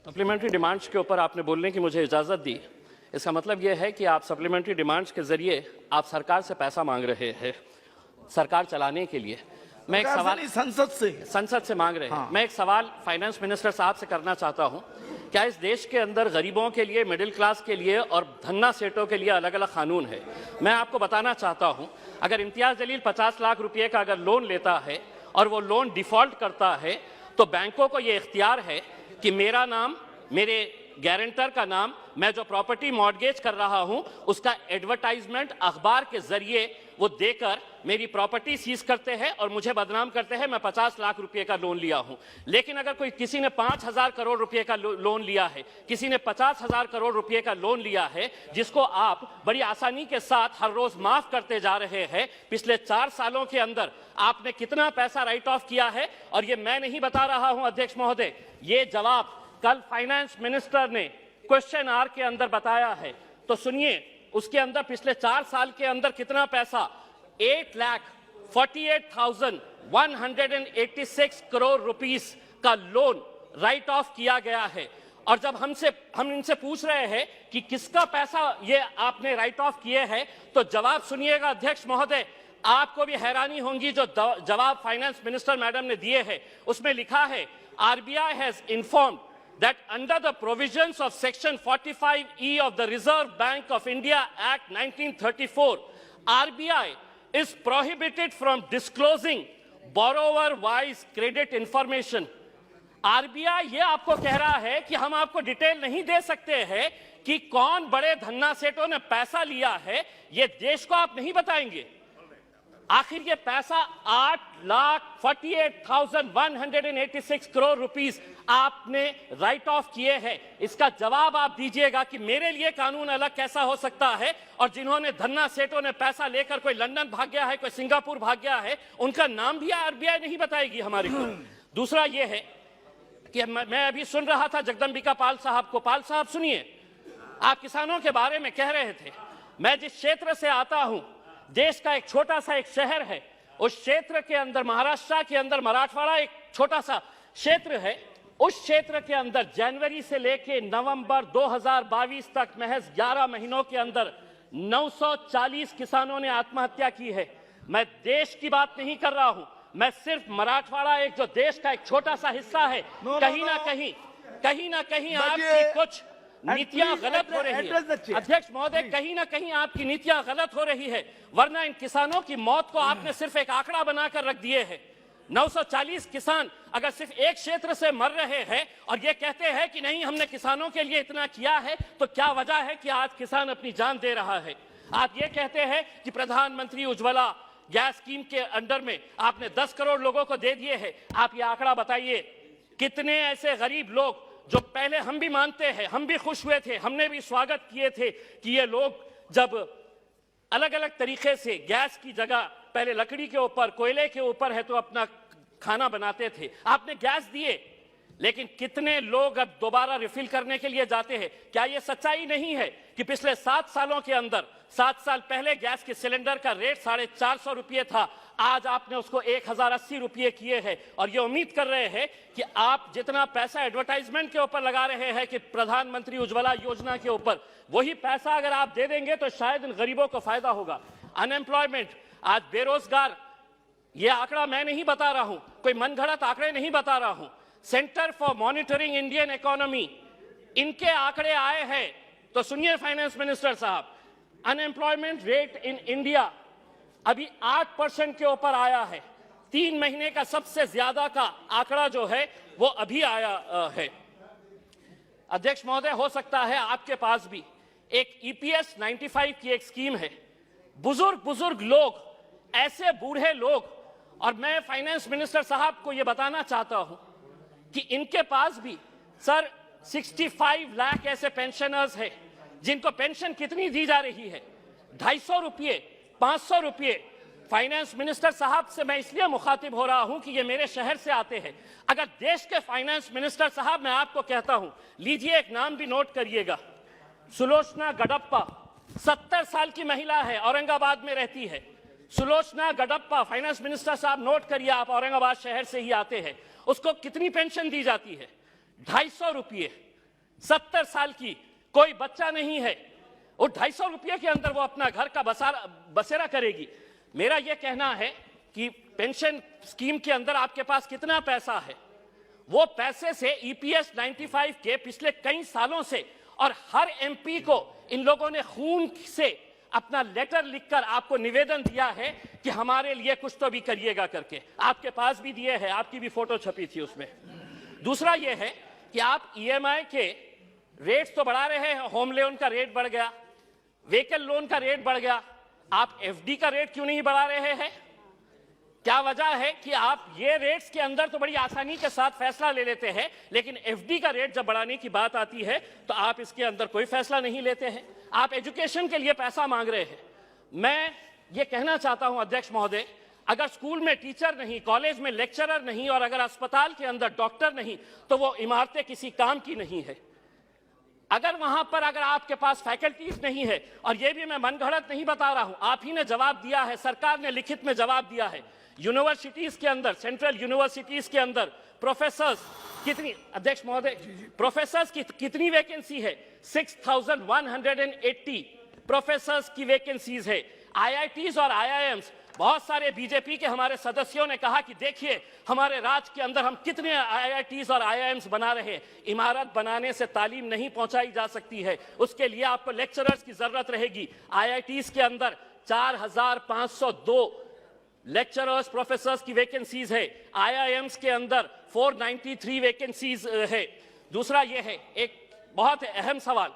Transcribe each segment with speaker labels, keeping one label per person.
Speaker 1: Supplementary demands के ऊपर आपने बोलने की मुझे इजाज़त दी। इसका मतलब यह है कि आप सप्लीमेंट्री डिमांड्स के ज़रिए आप सरकार से पैसा मांग रहे हैं सरकार चलाने के लिए। मैं एक सवाल संसद से मांग रहे हैं। मैं एक सवाल फाइनेंस मिनिस्टर साहब से करना चाहता हूं। क्या इस देश के अंदर गरीबों के लिए, मिडिल क्लास के लिए और धन्ना सेठों के लिए अलग अलग कानून है? मैं आपको बताना चाहता हूं, अगर इम्तियाज जलील 50 लाख रुपए का अगर लोन लेता है और वो लोन डिफॉल्ट करता है तो बैंकों को ये इख्तियार है कि मेरा नाम, मेरे गारंटर का नाम, मैं जो प्रॉपर्टी मॉर्गेज कर रहा हूं उसका एडवर्टाइजमेंट अखबार के जरिए वो देकर मेरी प्रॉपर्टी सीज करते हैं और मुझे बदनाम करते हैं मैं 50 लाख रुपए का लोन लिया हूं। लेकिन अगर कोई किसी ने 5,000 करोड़ रुपए का लोन लिया है, किसी ने 50,000 करोड़ रुपए का लोन लिया है, जिसको आप बड़ी आसानी के साथ हर रोज माफ करते जा रहे हैं, पिछले 4 सालों के अंदर आपने कितना पैसा राइट ऑफ किया है? और ये मैं नहीं बता रहा हूं अध्यक्ष महोदय, ये जवाब कल फाइनेंस मिनिस्टर ने क्वेश्चन आवर के अंदर बताया है। तो सुनिए, उसके अंदर पिछले 4 साल के अंदर कितना पैसा 8,48,186 करोड़ रुपीस का लोन राइट ऑफ किया गया है। और जब हम इनसे पूछ रहे हैं कि किसका पैसा ये आपने राइट ऑफ किए हैं, तो जवाब सुनिएगा अध्यक्ष महोदय, आपको भी हैरानी होगी जो जवाब फाइनेंस मिनिस्टर मैडम ने दिए हैं। उसमें लिखा है, RBI has informed that under the provisions of Section 45E of the Reserve Bank of India Act 1934, RBI is prohibited from disclosing borrower-wise credit information. RBI ये आपको कह रहा है कि हम आपको डिटेल नहीं दे सकते हैं कि कौन बड़े धन्ना सेठों ने पैसा लिया है, ये देश को आप नहीं बताएंगे। आखिर ये पैसा 8,48,186 करोड़ रुपीस आपने राइट ऑफ किए हैं। इसका जवाब आप दीजिएगा कि मेरे लिए कानून अलग कैसा हो सकता है, और जिन्होंने धन्ना सेठों ने पैसा लेकर कोई लंदन भाग गया है, कोई सिंगापुर भाग गया है, उनका नाम भी RBI नहीं बताएगी हमारे को। दूसरा ये है कि मैं अभी सुन रहा था जगदम्बिका पाल साहब को। पाल साहब सुनिए, आप किसानों के बारे में कह रहे थे। मैं जिस क्षेत्र से आता हूं, देश का एक छोटा सा एक शहर है, उस क्षेत्र के अंदर, महाराष्ट्र के अंदर मराठवाड़ा एक छोटा सा क्षेत्र है। उस क्षेत्र के अंदर जनवरी से लेके नवंबर 2022 तक महज 11 महीनों के अंदर 940 किसानों ने आत्महत्या की है। मैं देश की बात नहीं कर रहा हूं, मैं सिर्फ मराठवाड़ा एक जो देश का एक छोटा सा हिस्सा है, कहीं ना कहीं आपकी कुछ नीतियां गलत हो रही है अध्यक्ष महोदय, कहीं ना कहीं आपकी नीतियां गलत हो रही है। वरना इन किसानों की मौत को आपने सिर्फ एक आंकड़ा बनाकर रख दिए है। 940 किसान अगर सिर्फ एक क्षेत्र से मर रहे हैं और ये कहते हैं कि नहीं हमने किसानों के लिए इतना किया है, तो क्या वजह है कि आज किसान अपनी जान दे रहा है? आप ये कहते हैं कि प्रधानमंत्री उज्ज्वला गैस स्कीम के अंडर में आपने 10 करोड़ लोगों को दे दिए हैं। आप ये आंकड़ा बताइए, कितने ऐसे गरीब लोग जो पहले हम भी मानते हैं, हम भी खुश हुए थे, हमने भी स्वागत किए थे कि ये लोग जब अलग अलग तरीके से गैस की जगह पहले लकड़ी के ऊपर, कोयले के ऊपर है तो अपना खाना बनाते थे, आपने गैस दिए। लेकिन कितने लोग अब दोबारा रिफिल करने के लिए जाते हैं? क्या यह सच्चाई नहीं है कि पिछले 7 सालों के अंदर, 7 साल पहले गैस के सिलेंडर का रेट 450 रुपये था, आज आपने उसको 1,080 रुपये किए हैं। और ये उम्मीद कर रहे हैं कि आप जितना पैसा एडवर्टाइजमेंट के ऊपर लगा रहे हैं कि प्रधानमंत्री उज्ज्वला योजना के ऊपर, वही पैसा अगर आप दे देंगे तो शायद इन गरीबों को फायदा होगा। अनएम्प्लॉयमेंट, आज बेरोजगार, ये आंकड़ा मैं नहीं बता रहा हूं, कोई मनगढ़ंत आंकड़े नहीं बता रहा हूं, centre for monitoring Indian economy, इनके आंकड़े आए हैं। तो सुनिए फाइनेंस मिनिस्टर साहब, अनएम्प्लॉयमेंट रेट इन इंडिया अभी 8% के ऊपर आया है। 3 महीने का सबसे ज्यादा का आंकड़ा जो है वो अभी आया है। अध्यक्ष महोदय, हो सकता है आपके पास भी एक EPS 95 की एक स्कीम है। बुजुर्ग लोग, ऐसे बूढ़े लोग, और मैं फाइनेंस मिनिस्टर साहब को यह बताना चाहता हूं कि इनके पास भी सर 65 लाख ऐसे पेंशनर्स हैं जिनको पेंशन कितनी दी जा रही है? 250 रुपये, 500 रुपये। फाइनेंस मिनिस्टर साहब से मैं इसलिए मुखातिब हो रहा हूं कि ये मेरे शहर से आते हैं। अगर देश के फाइनेंस मिनिस्टर साहब, मैं आपको कहता हूं, लीजिए एक नाम भी नोट करिएगा, सुलोचना गडप्पा, 70 साल की महिला है, औरंगाबाद में रहती है। सुलोचना गडप्पा, फाइनेंस मिनिस्टर साहब नोट करिए, आप औरंगाबाद शहर से ही आते हैं। उसको कितनी पेंशन दी जाती है? 250 रुपये। 70 साल की, कोई बच्चा नहीं है, और 250 रुपये के अंदर वो अपना घर का बसेरा करेगी। मेरा ये कहना है कि पेंशन स्कीम के अंदर आपके पास कितना पैसा है, वो पैसे से ईपीएस 95 के पिछले कई सालों से, और हर एमपी को इन लोगों ने खून से अपना लेटर लिखकर आपको निवेदन दिया है कि हमारे लिए कुछ तो भी करिएगा करके, आपके पास भी दिए हैं, आपकी भी फोटो छपी थी उसमें। दूसरा ये है कि आप ईएमआई के रेट्स तो बढ़ा रहे हैं, होम लोन का रेट बढ़ गया, व्हीकल लोन का रेट बढ़ गया, आप एफडी का रेट क्यों नहीं बढ़ा रहे हैं? क्या वजह है कि आप ये रेट्स के अंदर तो बड़ी आसानी के साथ फैसला ले लेते हैं, लेकिन एफडी का रेट जब बढ़ाने की बात आती है तो आप इसके अंदर कोई फैसला नहीं लेते हैं। आप एजुकेशन के लिए पैसा मांग रहे हैं। मैं ये कहना चाहता हूं अध्यक्ष महोदय, अगर स्कूल में टीचर नहीं, कॉलेज में लेक्चरर नहीं, और अगर अस्पताल के अंदर डॉक्टर नहीं, तो वो इमारतें किसी काम की नहीं है। अगर वहां पर अगर आपके पास फैकल्टीज नहीं है, और ये भी मैं मनगढ़ंत नहीं बता रहा हूं, आप ही ने जवाब दिया है, सरकार ने लिखित में जवाब दिया है, यूनिवर्सिटीज के अंदर, सेंट्रल यूनिवर्सिटीज के अंदर प्रोफेसर्स कितनी, अध्यक्ष महोदय, प्रोफेसर्स की कितनी वैकेंसी है? 6180 प्रोफेसर्स की वैकेंसीज है। आईआईटीज और आईआईएम्स, बहुत सारे बीजेपी के हमारे सदस्यों ने कहा कि देखिए हमारे राज्य के अंदर हम कितने आईआईटीज और आईआईएम्स बना रहे हैं। इमारत बनाने से तालीम नहीं पहुंचाई जा सकती है, उसके लिए आपको लेक्चरर्स की जरूरत रहेगी। आईआईटीज के अंदर 4502 लेक्चरर्स प्रोफेसर्स की वैकेंसीज है, आईआईएम्स के अंदर 493 वैकेंसीज है। दूसरा ये है एक बहुत अहम सवाल,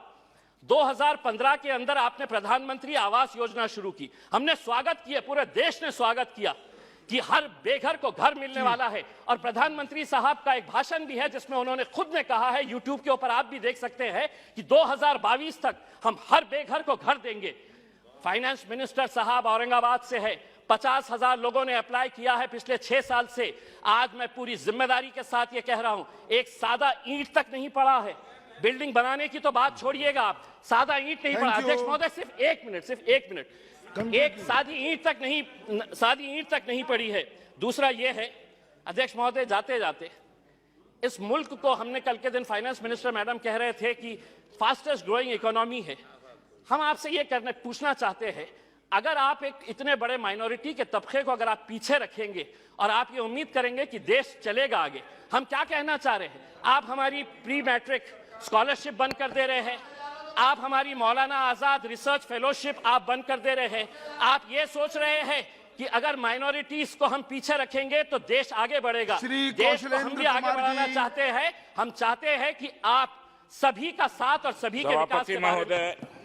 Speaker 1: 2015 के अंदर आपने प्रधानमंत्री आवास योजना शुरू की, हमने स्वागत किया, पूरे देश ने स्वागत किया कि हर बेघर को घर मिलने वाला है। और प्रधानमंत्री साहब का एक भाषण भी है जिसमें उन्होंने खुद ने कहा है, यूट्यूब के ऊपर आप भी देख सकते हैं, कि 2022 तक हम हर बेघर को घर देंगे। फाइनेंस मिनिस्टर साहब औरंगाबाद से है, 50,000 लोगों ने अप्लाई किया है पिछले 6 साल से। आज मैं पूरी जिम्मेदारी के साथ ये कह रहा हूं, एक सादा ईंट तक नहीं पड़ा है। बिल्डिंग बनाने की तो बात छोड़िएगा आप, सादा ईंट नहीं पड़ा। अध्यक्ष महोदय सिर्फ एक मिनट, एक सादी ईंट तक नहीं पड़ी है। दूसरा ये है अध्यक्ष महोदय, जाते जाते इस मुल्क को, हमने कल के दिन फाइनेंस मिनिस्टर मैडम कह रहे थे कि फास्टेस्ट ग्रोइंग इकोनॉमी है। हम आपसे ये पूछना चाहते हैं, अगर आप एक इतने बड़े माइनॉरिटी के तबके को अगर आप पीछे रखेंगे और आप ये उम्मीद करेंगे कि देश चलेगा आगे, हम क्या कहना चाह रहे हैं? आप हमारी प्री मैट्रिक स्कॉलरशिप बंद कर दे रहे हैं, आप हमारी मौलाना आजाद रिसर्च फेलोशिप आप बंद कर दे रहे हैं। आप ये सोच रहे हैं कि अगर माइनॉरिटीज को हम पीछे रखेंगे तो देश आगे बढ़ेगा। देश को हम भी आगे बढ़ाना चाहते हैं। हम चाहते हैं कि आप सभी का साथ और सभी के विकास के बारे में